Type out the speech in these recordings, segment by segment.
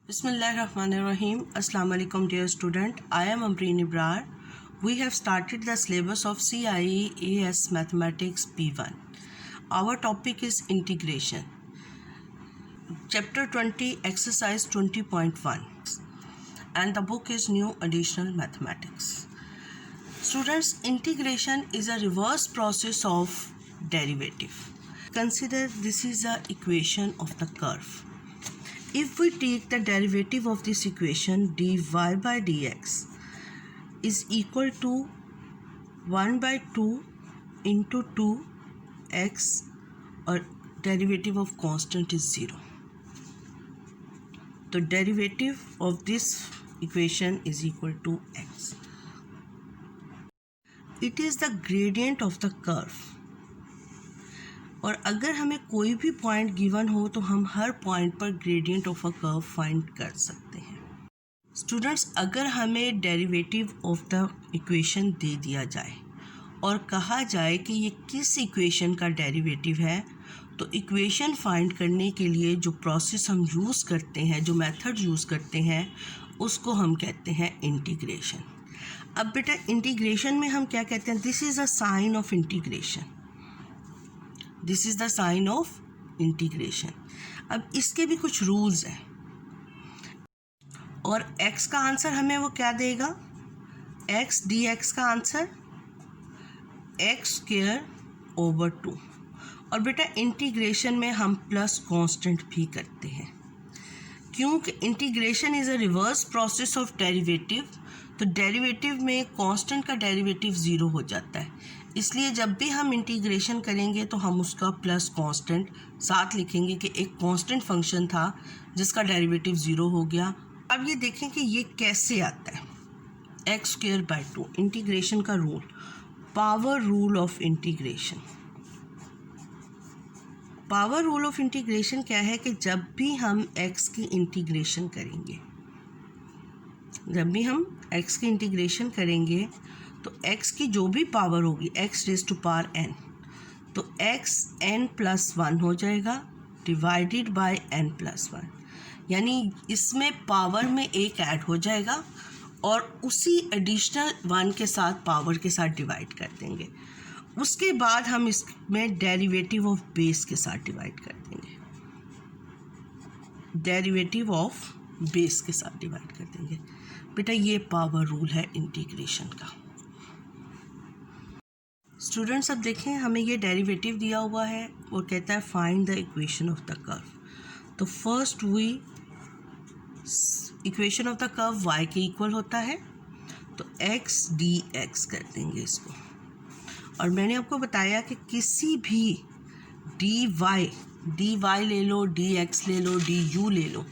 Bismillahirrahmanirrahim. Assalamu alaikum dear student. I am Amreen Ibrar. We have started the syllabus of CIE AS Mathematics P1. Our topic is integration. Chapter 20 exercise 20.1 and the book is New Additional Mathematics. Students, integration is a reverse process of derivative. Consider this is the equation of the curve. If we take the derivative of this equation, dy by dx is equal to 1 by 2 into 2x, or derivative of constant is 0. The derivative of this equation is equal to x. It is the gradient of the curve. और अगर हमें कोई भी point given हो तो हम हर point पर gradient of a curve find कर सकते हैं. स्टूडेंट्स, अगर हमें डेरिवेटिव ऑफ द इक्वेशन दे दिया जाए और कहा जाए कि ये किस इक्वेशन का डेरिवेटिव है, तो इक्वेशन फाइंड करने के लिए जो प्रोसेस हम यूज़ करते हैं, जो मेथड यूज़ करते हैं, उसको हम कहते हैं इंटीग्रेशन. अब बेटा, इंटीग्रेशन में हम क्या कहते हैं? This is a sign of integration. This is the sign of integration. अब इसके भी कुछ रूल्स हैं और x का आंसर हमें वो क्या देगा? x dx का आंसर x स्क्वायर ओवर 2. और बेटा, इंटीग्रेशन में हम प्लस कांस्टेंट भी करते हैं क्योंकि integration is a reverse process of derivative. तो डेरिवेटिव में कांस्टेंट का डेरिवेटिव 0 हो जाता है, इसलिए जब भी हम इंटीग्रेशन करेंगे तो हम उसका प्लस कांस्टेंट साथ लिखेंगे कि एक कांस्टेंट फंक्शन था जिसका डेरिवेटिव 0 हो गया. अब ये देखें कि ये कैसे आता है. एक्स स्क्वायर बाय 2, इंटीग्रेशन का rule, power rule of integration. Power rule of integration क्या है कि जब भी हम एक्स की इंटीग्रेशन करेंगे, तो x की जो भी पावर होगी, x raise to power n, तो x n प्लस 1 हो जाएगा डिवाइडेड बाय n प्लस 1. यानी इसमें पावर में एक ऐड हो जाएगा और उसी एडिशनल 1 के साथ पावर के साथ डिवाइड कर देंगे. उसके बाद हम इसमें डेरिवेटिव ऑफ बेस के साथ डिवाइड कर देंगे. डेरिवेटिव ऑफ बेस के साथ डिवाइड कर देंगे. बेटा, ये पावर रूल है इंटीग्रेशन का. स्टूडेंट्स, अब देखें, हमें ये डेरिवेटिव दिया हुआ है और कहता है find the equation of the curve. तो first we equation of the curve y के इक्वल होता है, तो x dx कर देंगे इसको. और मैंने आपको बताया कि किसी भी dy ले लो, dx ले लो, du ले लो,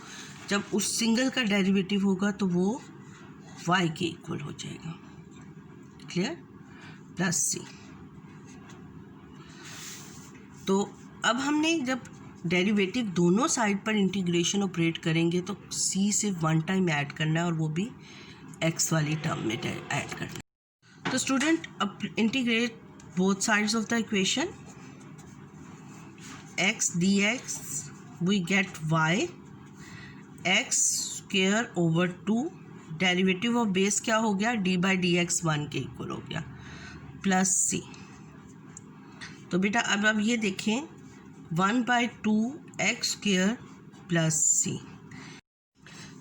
जब उस सिंगल का डेरिवेटिव होगा तो वो y के इक्वल हो जाएगा. क्लियर? Plus c. तो अब हमने जब डेरिवेटिव दोनों साइड पर इंटीग्रेशन ऑपरेट करेंगे तो c से 1 टाइम ऐड करना है और वो भी x वाली टर्म में ऐड करना है. तो स्टूडेंट, अब integrate both sides of the equation. x dx we get y x square over 2. Derivative of base क्या हो गया? d बाई डी एक्स 1 के इक्वल हो गया, प्लस c. तो बेटा, अब ये देखें, 1 by 2 x square plus c.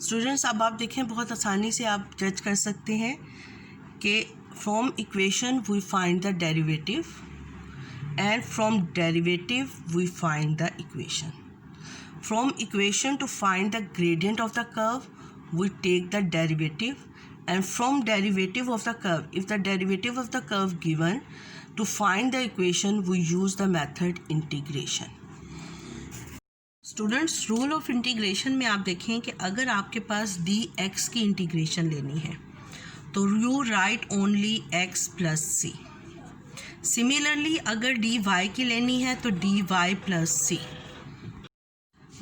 Students, अब आप देखें, बहुत आसानी से आप जज कर सकते हैं कि from equation we find the derivative and from derivative we find the equation. From equation to find the gradient of the curve we take the derivative, and from derivative of the curve, if the derivative of the curve given, to find the equation we use the method integration. Students, rule of integration में आप देखें कि अगर आपके पास dx की integration लेनी है तो you write only x plus c. Similarly, अगर dy की लेनी है तो dy plus c.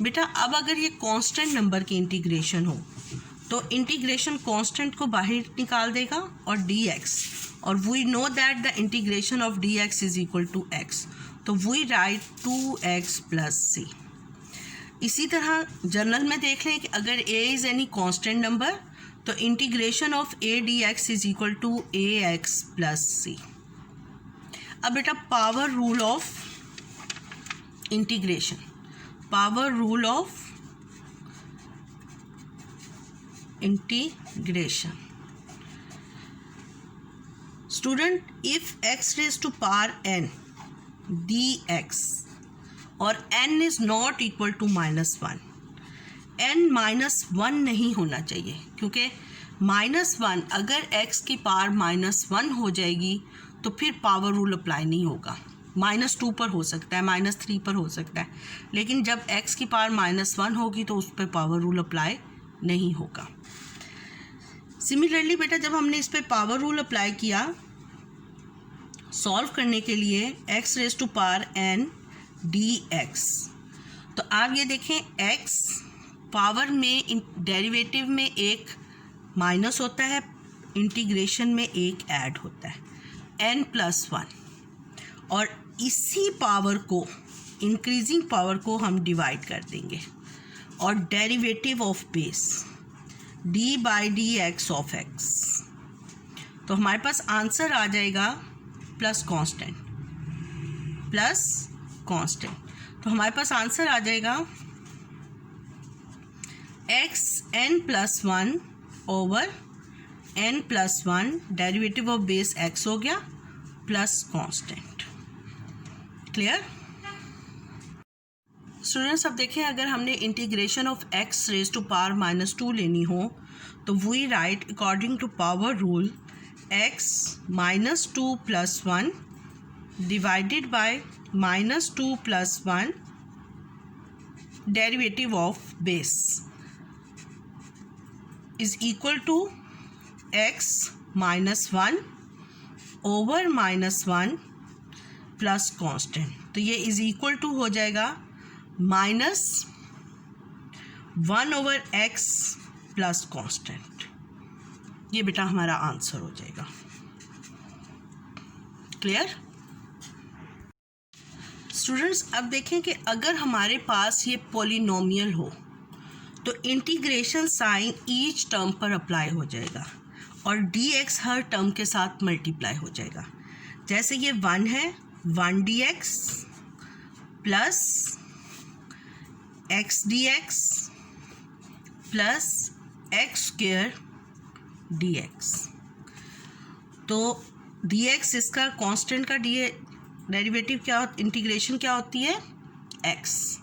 बेटा, अब अगर ये कांस्टेंट नंबर की इंटीग्रेशन हो तो इंटीग्रेशन कांस्टेंट को बाहर निकाल देगा और dx, और we know that the integration of dx is equal to x, तो we write 2x plus c. इसी तरह जनरल में देख लें कि अगर a is any constant number तो integration of a dx is equal to ax plus c। अब बेटा power rule of integration, power rule of integration. Student, if x raise to power n dx और n is not equal to -1, n -1 नहीं होना चाहिए, क्योंकि -1 अगर x की power -1 हो जाएगी तो फिर पावर रूल अप्लाई नहीं होगा। -2 पर हो सकता है, -3 पर हो सकता है, लेकिन जब x की पावर -1 होगी तो उस पर पावर रूल अप्लाई नहीं होगा। सिमिलरली बेटा जब हमने इस पर पावर रूल अप्लाई किया सॉल्व करने के लिए x raise to power n dx, तो आप ये देखें x पावर में डेरिवेटिव में एक माइनस होता है, इंटीग्रेशन में एक ऐड होता है, n+1, और इसी पावर को, इंक्रीजिंग पावर को हम डिवाइड कर देंगे और derivative of base d/dx of x, तो हमारे पास आंसर आ जाएगा प्लस कांस्टेंट, प्लस कांस्टेंट, तो हमारे पास आंसर आ जाएगा x n+1 over n+1 derivative of base x हो गया प्लस कांस्टेंट। Clear students? अब देखें अगर हमने integration of x raise to power -2 लेनी हो तो we write according to power rule x -2 + 1 divided by -2 + 1 derivative of base is equal to x -1 over -1 plus constant, तो ये इज इक्वल टू हो जाएगा -1 ओवर x प्लस कांस्टेंट। ये बेटा हमारा आंसर हो जाएगा। Clear students? अब देखें कि अगर हमारे पास ये पॉलिनोमियल हो तो इंटीग्रेशन साइन ईच टर्म पर अप्लाई हो जाएगा और dx हर टर्म के साथ मल्टीप्लाई हो जाएगा। जैसे ये 1 है, 1 dx plus x dx plus x square dx, तो dx इसका कांस्टेंट का डेरिवेटिव क्या, इंटीग्रेशन क्या होती है, x।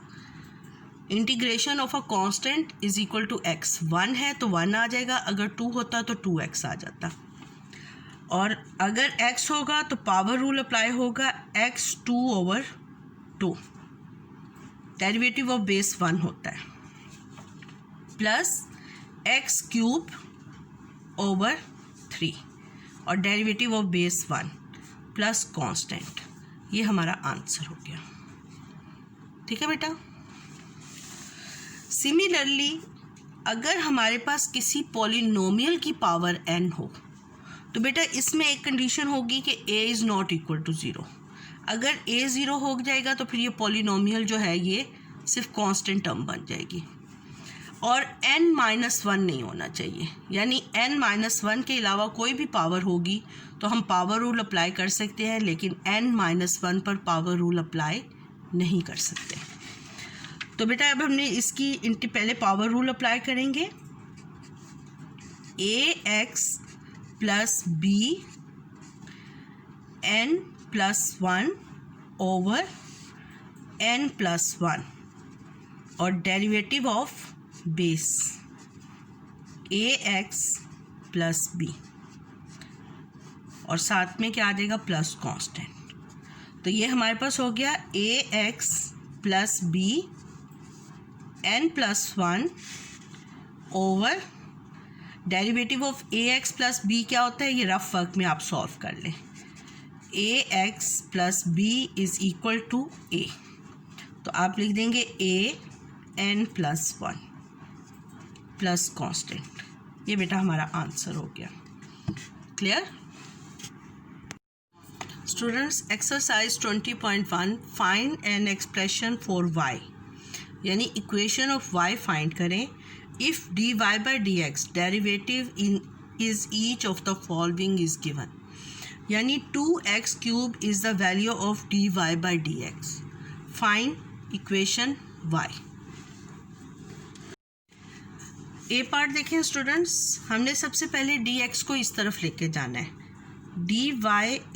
Integration of a constant is equal to x। 1 है तो 1 आ जाएगा, अगर 2 होता तो 2x आ जाता, और अगर x होगा तो पावर रूल अप्लाई होगा, x 2 over 2 derivative of base 1 होता है, प्लस x क्यूब ओवर 3 और derivative of base 1 plus constant. ये हमारा आंसर हो गया। ठीक है बेटा? सिमिलरली अगर हमारे पास किसी पॉलिनोमियल की पावर n हो तो बेटा इसमें एक कंडीशन होगी कि a is not equal to 0। अगर a 0 हो जाएगा तो फिर ये पॉलिनोमियल जो है ये सिर्फ कांस्टेंट टर्म बन जाएगी, और n-1 नहीं होना चाहिए, यानी n-1 के अलावा कोई भी पावर होगी तो हम पावर रूल अप्लाई कर सकते हैं, लेकिन n-1 पर पावर रूल अप्लाई नहीं कर सकते। तो बेटा अब हमने इसकी पहले पावर रूल अप्लाई करेंगे, ax plus b n+1 over n+1 और derivative of base ax plus b, और साथ में क्या आ जाएगा, प्लस कांस्टेंट। तो ये हमारे पास हो गया ax plus b n+1 over derivative of ax plus b क्या होता है, ये रफ वर्क में आप सॉल्व कर लें। ax plus b is equal to a, तो आप लिख देंगे a n+1 प्लस कांस्टेंट। ये बेटा हमारा आंसर हो गया। Clear students? Exercise 20.1 find an expression for y यानी इक्वेशन ऑफ y फाइंड करें if dy by d x derivative in is each of the following is given, यानी 2x cube is the value of dy by d x. Find equation y। A part देखें students, हमने सबसे पहले dx को इस तरफ लेके जाना है, dy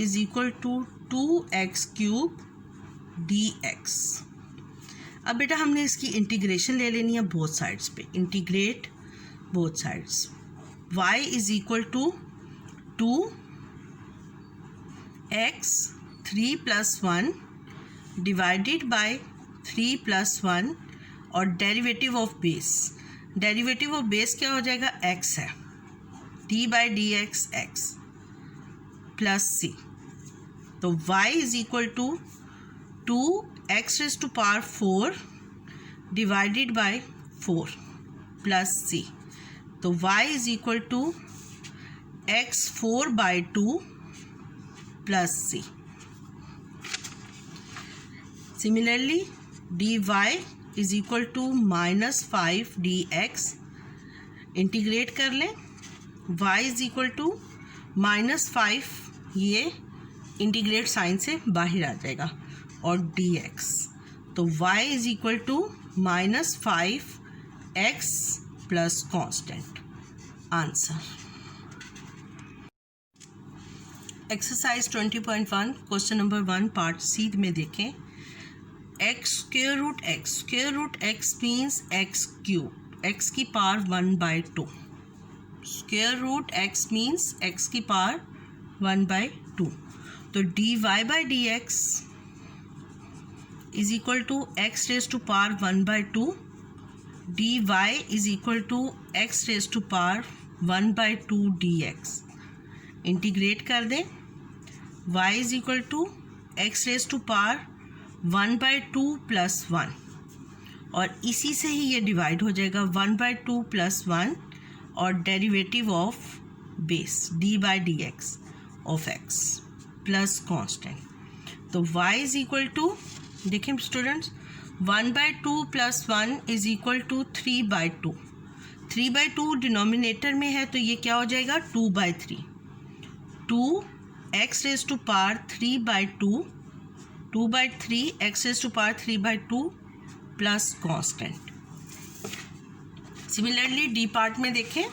is equal to 2x cube dx। अब बेटा हमने इसकी इंटीग्रेशन ले लेनी है बोथ साइड्स पे, integrate both sides. y is equal to 2x 3 plus 1 divided by 3 plus 1 और derivative of base, derivative of base क्या हो जाएगा, x है, d by d x x plus c। तो y is equal to 2x raise to power 4 divided by 4 plus c। तो y is equal to x 4 by 2 plus c। Similarly dy is equal to -5 dx, integrate कर लें, y is equal to -5, ये integrate sign से बाहर आ जाएगा, और dx। तो y is equal to -5x plus constant. Answer. Exercise 20.1 question number 1 part C में देखें, x square root x means x cube, x की power 1/2, square root x means x की पावर 1/2। तो dy by d x is equal to x raise to power 1/2, dy is equal to x raise to power 1/2 dx। Integrate कर दें, y is equal to x raise to power 1/2 plus 1, और इसी से ही ये divide हो जाएगा 1/2 plus 1 और derivative of base d by d x of x plus constant. तो y इज इक्वल टू, देखिए students, 1/2 plus 1 is equal to 3/2, 3/2 denominator में है तो ये क्या हो जाएगा 2/3, 2x raise to power 3/2, 2/3 x raise to power 3/2 plus constant. Similarly D part में देखें,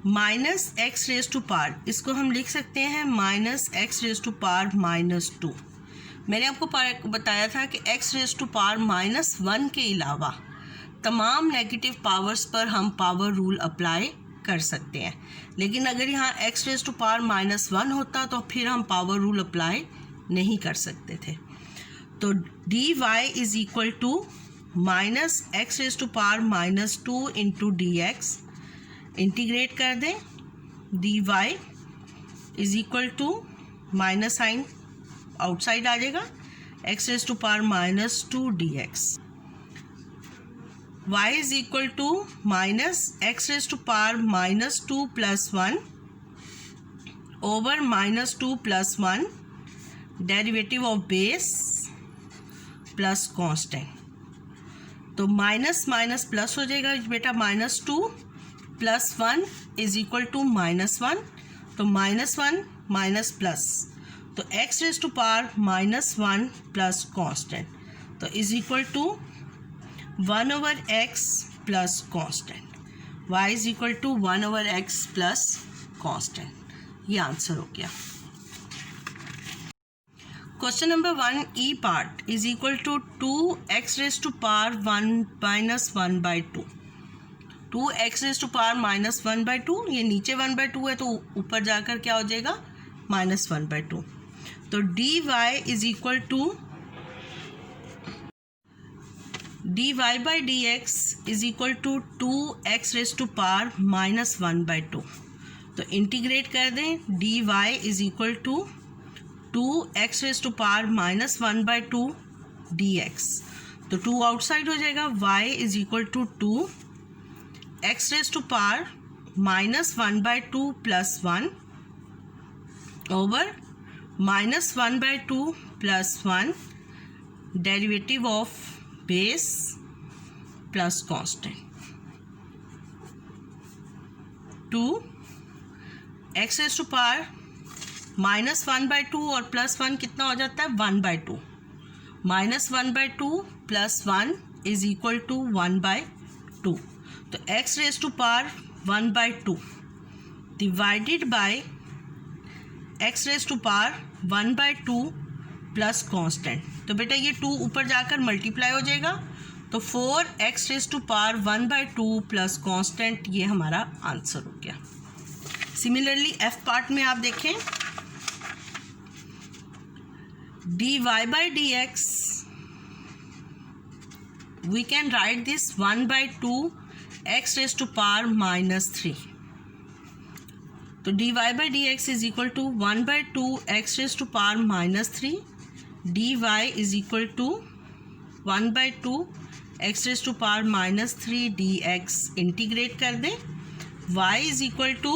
-x रेज़ टू पावर, इसको हम लिख सकते हैं -x रेज़ टू पावर -2। मैंने आपको बताया था कि x रेज़ टू पावर -1 के अलावा तमाम नेगेटिव पावर्स पर हम पावर रूल अप्लाई कर सकते हैं, लेकिन अगर यहाँ x रेज़ टू पावर -1 होता तो फिर हम पावर रूल अप्लाई नहीं कर सकते थे। तो dy is equal to -x raise to power -2 into dx। Integrate कर दें, dy is equal to minus sign outside आ जाएगा, x raise to power -2 dx। y is equal to -x raise to power -2 plus 1 over -2 plus 1 derivative of base plus constant. तो minus minus plus हो जाएगा बेटा, -2 plus 1 is equal to -1, तो -1 minus plus, तो x raise to power -1 plus constant, तो is equal to 1/x plus constant. y is equal to 1/x plus constant. ये answer हो गया। Question number 1 e part is equal to 2x raise to power 1 minus 1/2, 2x raise to power -1/2, ये नीचे 1/2 है तो ऊपर जाकर क्या हो जाएगा -1/2। तो dy is equal to dy by d x is equal to 2x raise to power -1/2। तो इंटीग्रेट कर दें, dy is equal to 2x raise to power -1/2 dx। तो 2 आउटसाइड हो जाएगा, y is equal to 2x raise to power -1/2 plus 1 over -1/2 plus 1 derivative of base plus constant two x raise to power -1/2 और +1 कितना हो जाता है 1/2. -1/2 + 1 is equal to 1/2. तो x raise to power 1/2 divided by x raise to power 1/2 plus constant. तो बेटा ये 2 ऊपर जाकर मल्टीप्लाई हो जाएगा, तो 4x raise to power 1/2 plus constant, ये हमारा आंसर हो गया. सिमिलरली एफ पार्ट में आप देखें, dy/dx we can write this 1/2 x raised to power -3. तो dy/dx is equal to 1/2 x raised to power -3. dy is equal to 1/2 x raised to power -3 dx. Integrate कर दें, y is equal to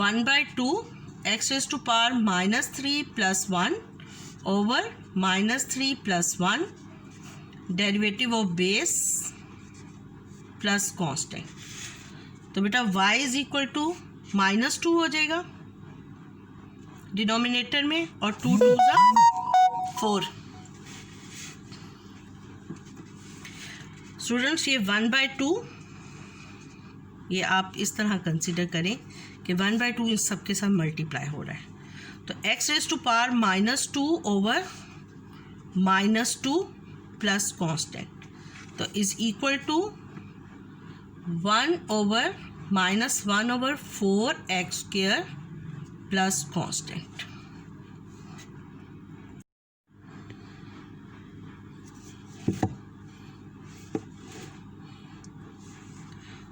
1/2 x raised to power -3 plus 1 over -3 plus 1 derivative of base plus constant. तो बेटा y is equal to -2 हो जाएगा denominator में, और 2 2 4. Students ये 1/2 ये आप इस तरह कंसिडर करें कि 1/2 इन सबके साथ मल्टीप्लाई हो रहा है. तो x raise to power -2 over -2 plus constant, तो is equal to 1 over -1/4x² plus constant.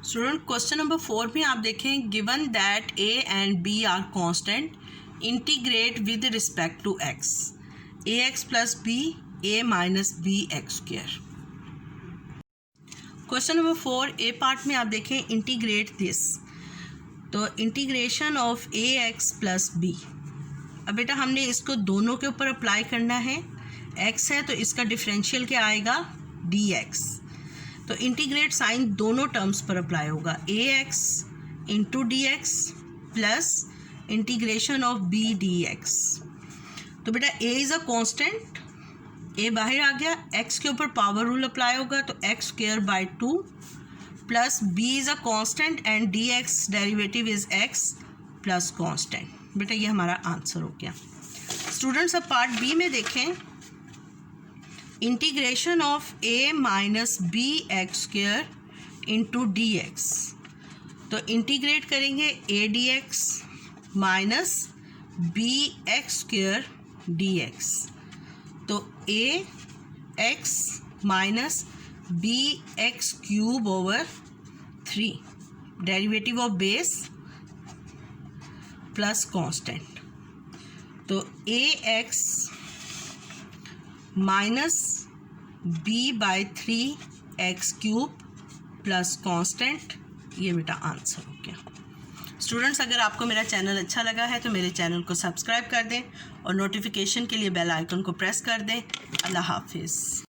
Student question number 4 में आप देखें, given that a and b are constant, integrate with respect to x, ax plus b a minus bx². Question number 4 a part में आप देखें, integrate this. तो integration of ax plus b. अब बेटा हमने इसको दोनों के ऊपर अप्लाई करना है. x है तो इसका डिफरेंशियल क्या आएगा dx. तो इंटीग्रेट साइन दोनों टर्म्स पर अप्लाई होगा, ax into dx plus integration of b dx. तो बेटा a is a constant, a बाहर आ गया, x के ऊपर पावर रूल अप्लाई होगा, तो x²/2 plus b is a constant and dx derivative is x plus constant. बेटा ये हमारा आंसर हो गया. स्टूडेंट्स अब पार्ट बी में देखें, integration of a minus bx² into dx. तो इंटीग्रेट करेंगे a dx minus bx² dx. तो ax minus bx³ over 3 derivative of base plus constant. तो ax minus b/3x³ plus constant, ये बेटा आंसर हो गया. स्टूडेंट्स अगर आपको मेरा चैनल अच्छा लगा है तो मेरे चैनल को सब्सक्राइब कर दें और नोटिफिकेशन के लिए बेल आइकन को प्रेस कर दें. अल्लाह हाफिज़.